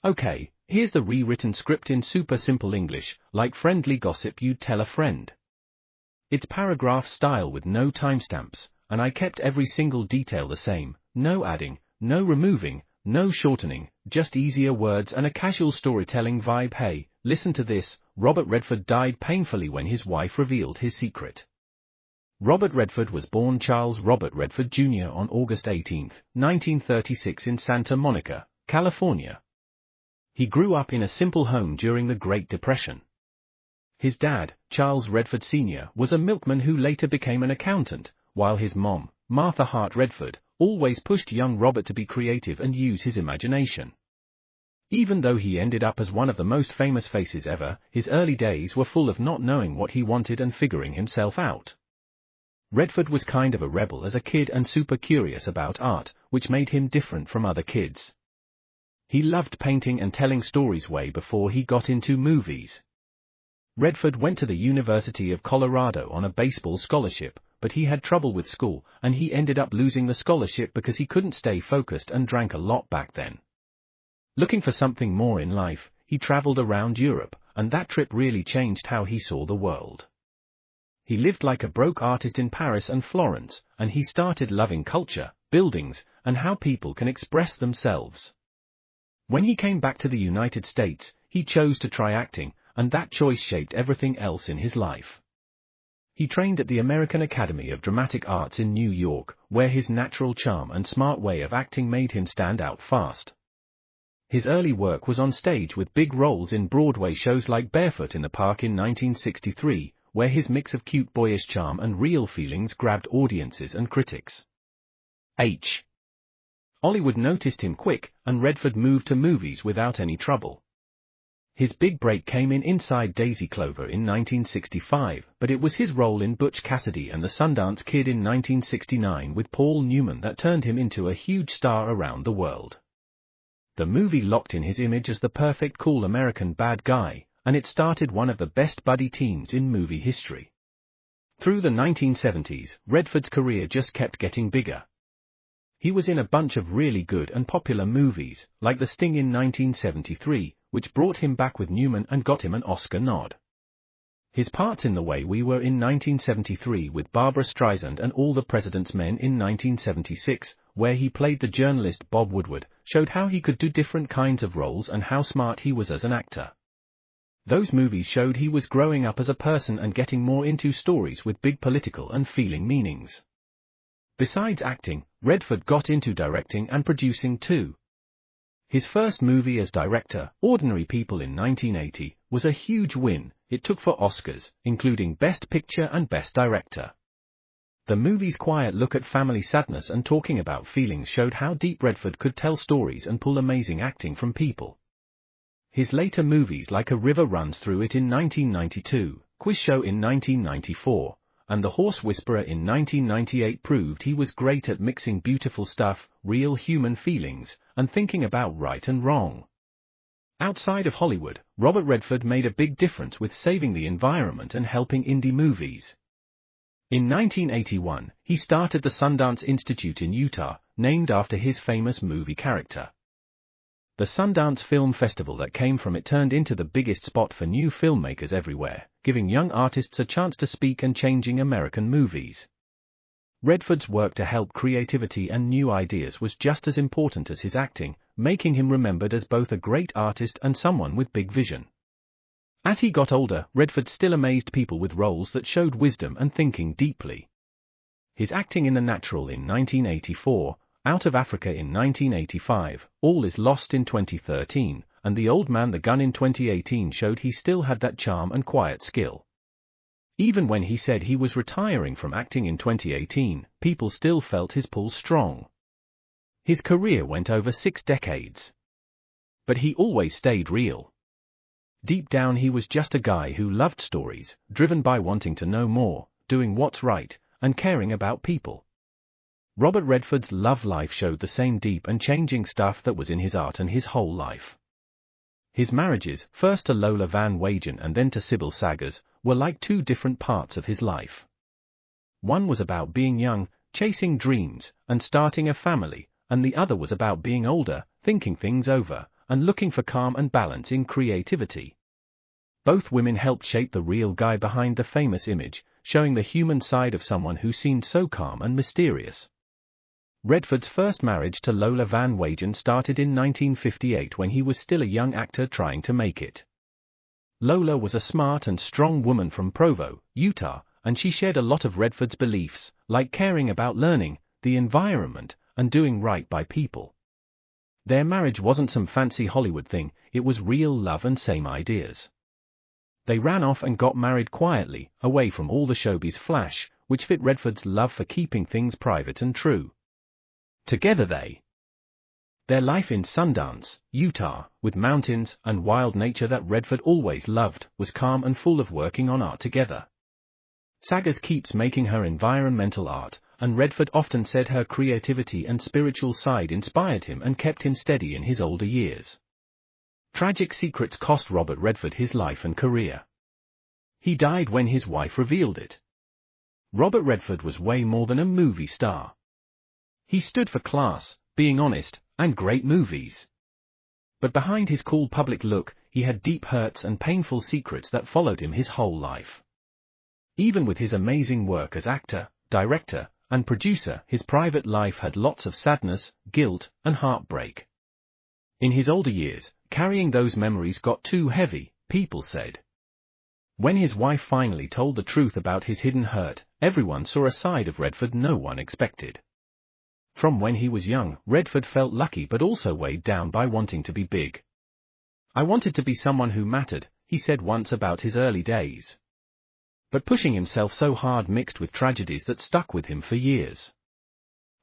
Okay, here's the rewritten script in super simple English, like friendly gossip you'd tell a friend. It's paragraph style with no timestamps, and I kept every single detail the same, no adding, no removing, no shortening, just easier words and a casual storytelling vibe. Hey, listen to this. Robert Redford died painfully when his wife revealed his secret. Robert Redford was born Charles Robert Redford Jr. on August 18, 1936 in Santa Monica, California. He grew up in a simple home during the Great Depression. His dad, Charles Redford Sr., was a milkman who later became an accountant, while his mom, Martha Hart Redford, always pushed young Robert to be creative and use his imagination. Even though he ended up as one of the most famous faces ever, his early days were full of not knowing what he wanted and figuring himself out. Redford was kind of a rebel as a kid and super curious about art, which made him different from other kids. He loved painting and telling stories way before he got into movies. Redford went to the University of Colorado on a baseball scholarship, but he had trouble with school, and he ended up losing the scholarship because he couldn't stay focused and drank a lot back then. Looking for something more in life, he traveled around Europe, and that trip really changed how he saw the world. He lived like a broke artist in Paris and Florence, and he started loving culture, buildings, and how people can express themselves. When he came back to the United States, he chose to try acting, and that choice shaped everything else in his life. He trained at the American Academy of Dramatic Arts in New York, where his natural charm and smart way of acting made him stand out fast. His early work was on stage with big roles in Broadway shows like Barefoot in the Park in 1963, where his mix of cute boyish charm and real feelings grabbed audiences and critics. Hollywood noticed him quick, and Redford moved to movies without any trouble. His big break came in Inside Daisy Clover in 1965, but it was his role in Butch Cassidy and the Sundance Kid in 1969 with Paul Newman that turned him into a huge star around the world. The movie locked in his image as the perfect cool American bad guy, and it started one of the best buddy teams in movie history. Through the 1970s, Redford's career just kept getting bigger. He was in a bunch of really good and popular movies, like The Sting in 1973, which brought him back with Newman and got him an Oscar nod. His parts in The Way We Were in 1973 with Barbra Streisand and All the President's Men in 1976, where he played the journalist Bob Woodward, showed how he could do different kinds of roles and how smart he was as an actor. Those movies showed he was growing up as a person and getting more into stories with big political and feeling meanings. Besides acting, Redford got into directing and producing too. His first movie as director, Ordinary People in 1980, was a huge win. It took 4 Oscars, including Best Picture and Best Director. The movie's quiet look at family sadness and talking about feelings showed how deep Redford could tell stories and pull amazing acting from people. His later movies like A River Runs Through It in 1992, Quiz Show in 1994, and The Horse Whisperer in 1998 proved he was great at mixing beautiful stuff, real human feelings, and thinking about right and wrong. Outside of Hollywood, Robert Redford made a big difference with saving the environment and helping indie movies. In 1981, he started the Sundance Institute in Utah, named after his famous movie character. The Sundance Film Festival that came from it turned into the biggest spot for new filmmakers everywhere, giving young artists a chance to speak and changing American movies. Redford's work to help creativity and new ideas was just as important as his acting, making him remembered as both a great artist and someone with big vision. As he got older, Redford still amazed people with roles that showed wisdom and thinking deeply. His acting in The Natural in 1984, Out of Africa in 1985, All Is Lost in 2013, and The Old Man the Gun in 2018 showed he still had that charm and quiet skill. Even when he said he was retiring from acting in 2018, people still felt his pull strong. His career went over 6 decades. But he always stayed real. Deep down he was just a guy who loved stories, driven by wanting to know more, doing what's right, and caring about people. Robert Redford's love life showed the same deep and changing stuff that was in his art and his whole life. His marriages, first to Lola Van Wagen and then to Sybil Saggers, were like 2 different parts of his life. One was about being young, chasing dreams, and starting a family, and the other was about being older, thinking things over, and looking for calm and balance in creativity. Both women helped shape the real guy behind the famous image, showing the human side of someone who seemed so calm and mysterious. Redford's first marriage to Lola Van Wagen started in 1958 when he was still a young actor trying to make it. Lola was a smart and strong woman from Provo, Utah, and she shared a lot of Redford's beliefs, like caring about learning, the environment, and doing right by people. Their marriage wasn't some fancy Hollywood thing, it was real love and same ideas. They ran off and got married quietly, away from all the showbiz flash, which fit Redford's love for keeping things private and true. Together their life in Sundance, Utah, with mountains and wild nature that Redford always loved, was calm and full of working on art together. Sagers keeps making her environmental art, and Redford often said her creativity and spiritual side inspired him and kept him steady in his older years. Tragic secrets cost Robert Redford his life and career. He died when his wife revealed it. Robert Redford was way more than a movie star. He stood for class, being honest, and great movies. But behind his cool public look, he had deep hurts and painful secrets that followed him his whole life. Even with his amazing work as actor, director, and producer, his private life had lots of sadness, guilt, and heartbreak. In his older years, carrying those memories got too heavy, people said. When his wife finally told the truth about his hidden hurt, everyone saw a side of Redford no one expected. From when he was young, Redford felt lucky but also weighed down by wanting to be big. "I wanted to be someone who mattered," he said once about his early days. But pushing himself so hard mixed with tragedies that stuck with him for years.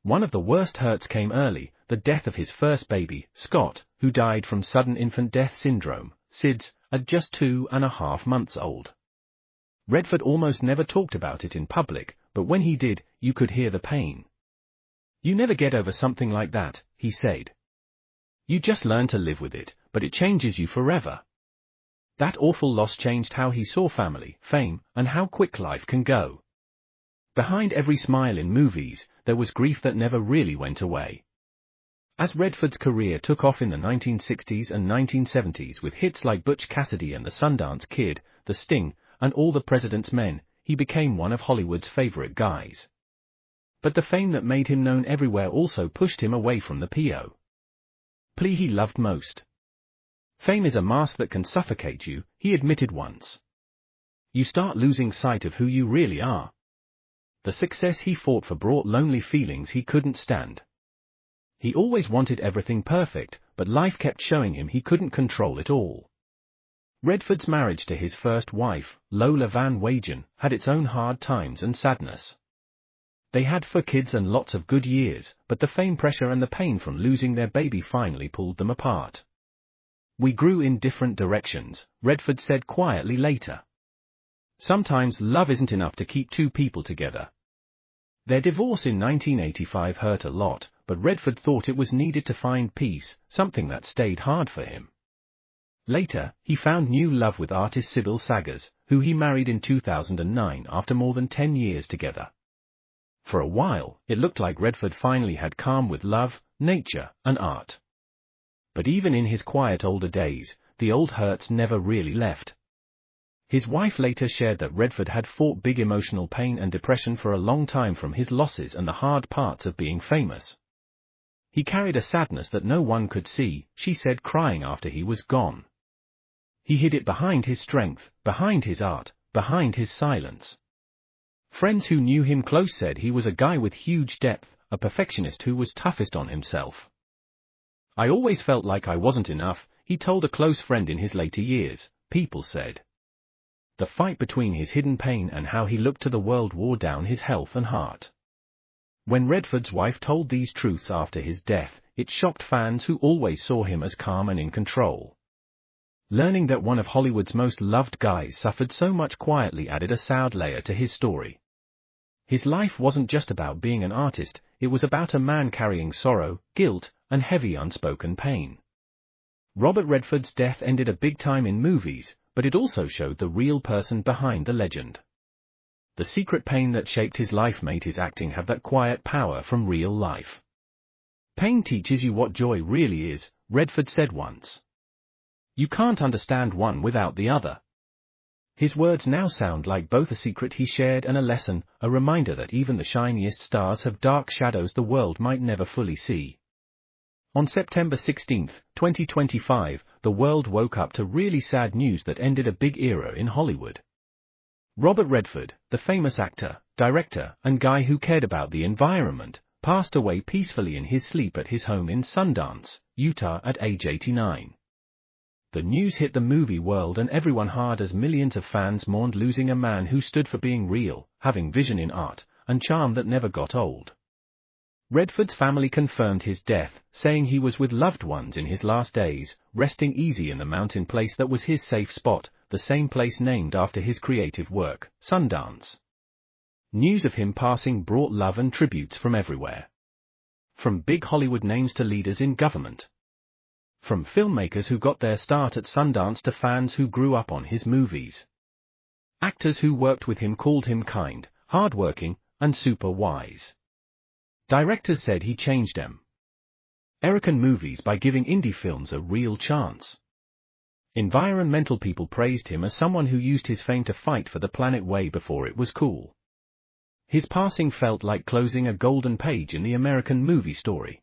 One of the worst hurts came early, the death of his first baby, Scott, who died from sudden infant death syndrome, SIDS, at just 2.5 months old. Redford almost never talked about it in public, but when he did, you could hear the pain. "You never get over something like that," he said. "You just learn to live with it, but it changes you forever." That awful loss changed how he saw family, fame, and how quick life can go. Behind every smile in movies, there was grief that never really went away. As Redford's career took off in the 1960s and 1970s with hits like Butch Cassidy and the Sundance Kid, The Sting, and All the President's Men, he became one of Hollywood's favorite guys. But the fame that made him known everywhere also pushed him away from the plea he loved most. "Fame is a mask that can suffocate you," he admitted once. "You start losing sight of who you really are." The success he fought for brought lonely feelings he couldn't stand. He always wanted everything perfect, but life kept showing him he couldn't control it all. Redford's marriage to his first wife, Lola Van Wagen, had its own hard times and sadness. They had 4 kids and lots of good years, but the fame pressure and the pain from losing their baby finally pulled them apart. "We grew in different directions," Redford said quietly later. Sometimes love isn't enough to keep 2 people together. Their divorce in 1985 hurt a lot, but Redford thought it was needed to find peace, something that stayed hard for him. Later, he found new love with artist Sybil Sagers, who he married in 2009 after more than 10 years together. For a while, it looked like Redford finally had calm with love, nature, and art. But even in his quiet older days, the old hurts never really left. His wife later shared that Redford had fought big emotional pain and depression for a long time from his losses and the hard parts of being famous. "He carried a sadness that no one could see," she said, crying after he was gone. "He hid it behind his strength, behind his art, behind his silence." Friends who knew him close said he was a guy with huge depth, a perfectionist who was toughest on himself. "I always felt like I wasn't enough," he told a close friend in his later years, people said. The fight between his hidden pain and how he looked to the world wore down his health and heart. When Redford's wife told these truths after his death, it shocked fans who always saw him as calm and in control. Learning that one of Hollywood's most loved guys suffered so much quietly added a sad layer to his story. His life wasn't just about being an artist, it was about a man carrying sorrow, guilt, and heavy unspoken pain. Robert Redford's death ended a big time in movies, but it also showed the real person behind the legend. The secret pain that shaped his life made his acting have that quiet power from real life. Pain teaches you what joy really is, Redford said once. You can't understand one without the other. His words now sound like both a secret he shared and a lesson, a reminder that even the shiniest stars have dark shadows the world might never fully see. On September 16, 2025, the world woke up to really sad news that ended a big era in Hollywood. Robert Redford, the famous actor, director, and guy who cared about the environment, passed away peacefully in his sleep at his home in Sundance, Utah at age 89. The news hit the movie world and everyone hard as millions of fans mourned losing a man who stood for being real, having vision in art, and charm that never got old. Redford's family confirmed his death, saying he was with loved ones in his last days, resting easy in the mountain place that was his safe spot, the same place named after his creative work, Sundance. News of him passing brought love and tributes from everywhere. From big Hollywood names to leaders in government. From filmmakers who got their start at Sundance to fans who grew up on his movies. Actors who worked with him called him kind, hardworking, and super wise. Directors said he changed American movies by giving indie films a real chance. Environmental people praised him as someone who used his fame to fight for the planet way before it was cool. His passing felt like closing a golden page in the American movie story.